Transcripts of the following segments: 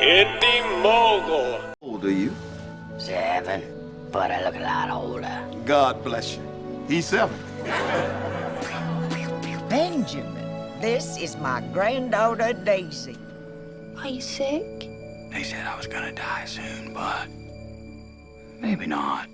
Indy Mogul. How old are you? 7, but I look a lot older. God bless you. He's 7. Benjamin, this is my granddaughter, Daisy. Are you sick? They said I was gonna die soon, but maybe not.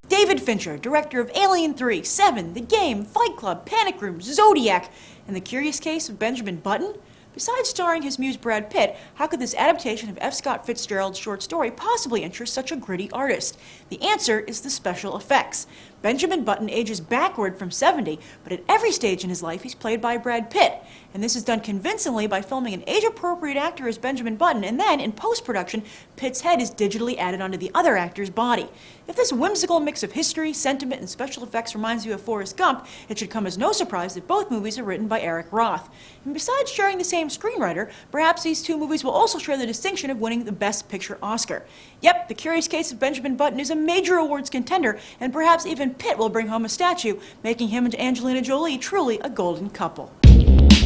David Finchers, director of Alien 3, 7, The Game, Fight Club, Panic Room, Zodiac, and The Curious Case of Benjamin Button? Besides starring his muse Brad Pitt, how could this adaptation of F. Scott Fitzgerald's short story possibly interest such a gritty artist? The answer is the special effects. Benjamin Button ages backward from 70, but at every stage in his life he's played by Brad Pitt. And this is done convincingly by filming an age-appropriate actor as Benjamin Button, and then, in post-production, Pitt's head is digitally added onto the other actor's body. If this whimsical mix of history, sentiment, and special effects reminds you of Forrest Gump, it should come as no surprise that both movies are written by Eric Roth. And besides sharing the same screenwriter, perhaps these two movies will also share the distinction of winning the Best Picture Oscar. Yep, The Curious Case of Benjamin Button is a major awards contender, and perhaps even Pitt will bring home a statue, making him and Angelina Jolie truly a golden couple.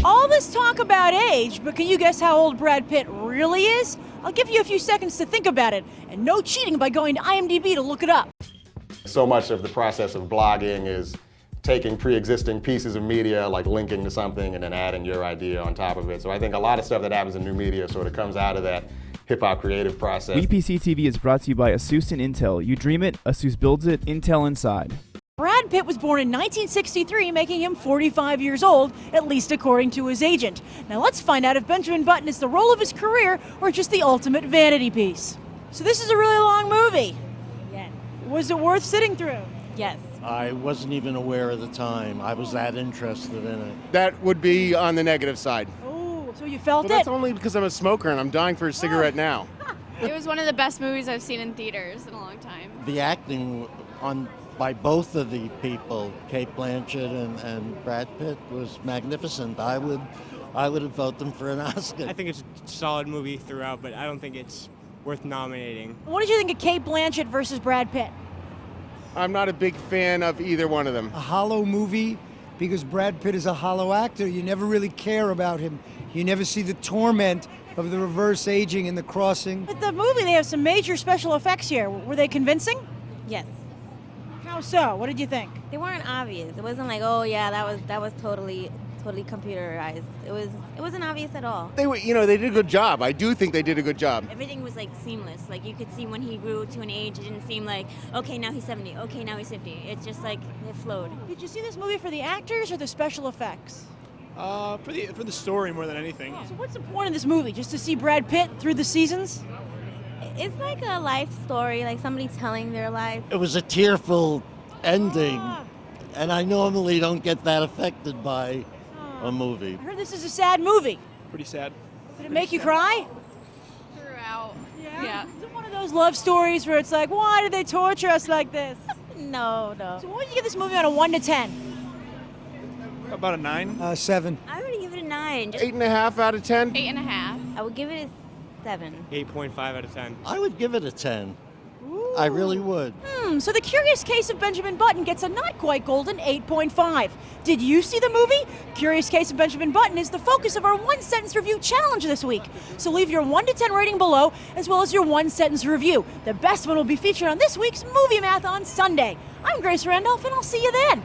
All this talk about age, but can you guess how old Brad Pitt really is? I'll give you a few seconds to think about it, and no cheating by going to IMDb to look it up. So much of the process of blogging is taking pre-existing pieces of media, like linking to something and then adding your idea on top of it. So I think a lot of stuff that happens in new media sort of comes out of that hip-hop creative process. WePC TV is brought to you by ASUS and Intel. You dream it, ASUS builds it, Intel inside. Brad Pitt was born in 1963, making him 45 years old, at least according to his agent. Now let's find out if Benjamin Button is the role of his career or just the ultimate vanity piece. So this is a really long movie. Yes. Was it worth sitting through? Yes. I wasn't even aware at the time. I was that interested in it. That would be on the negative side. Oh, so you felt Well, that's only because I'm a smoker and I'm dying for a cigarette now. It was one of the best movies I've seen in theaters in a long time. The acting by both of the people, Cate Blanchett and Brad Pitt, was magnificent. I would vote them for an Oscar. I think it's a solid movie throughout, but I don't think it's worth nominating. What did you think of Cate Blanchett versus Brad Pitt? I'm not a big fan of either one of them. A hollow movie because Brad Pitt is a hollow actor. You never really care about him. You never see the torment of the reverse aging and the crossing. But the movie, they have some major special effects here. Were they convincing? Yes. How so? What did you think? They weren't obvious. It wasn't like, oh yeah, that was totally computerized. It wasn't obvious at all. They did a good job. I do think they did a good job. Everything was like seamless. Like you could see when he grew to an age, it didn't seem like, okay, now he's 70, okay, now he's 50. It's just like it flowed. Did you see this movie for the actors or the special effects? For the story more than anything. So what's the point of this movie? Just to see Brad Pitt through the seasons? It's like a life story, like somebody telling their life. It was a tearful ending, and I normally don't get that affected by a movie. I heard this is a sad movie. Pretty sad. Did it make you cry? Throughout. Yeah. Is it one of those love stories where it's like, why did they torture us like this? No. So what would you give this movie on a 1 to 10? About a 9. 7. I would give it a 9. 8.5 out of 10. 8.5. I would give it a 7. 8.5 out of 10. I would give it a 10. I really would. So The Curious Case of Benjamin Button gets a not quite golden 8.5. Did you see the movie? Curious Case of Benjamin Button is the focus of our one-sentence review challenge this week. So leave your 1 to 10 rating below, as well as your one-sentence review. The best one will be featured on this week's Movie Math on Sunday. I'm Grace Randolph, and I'll see you then.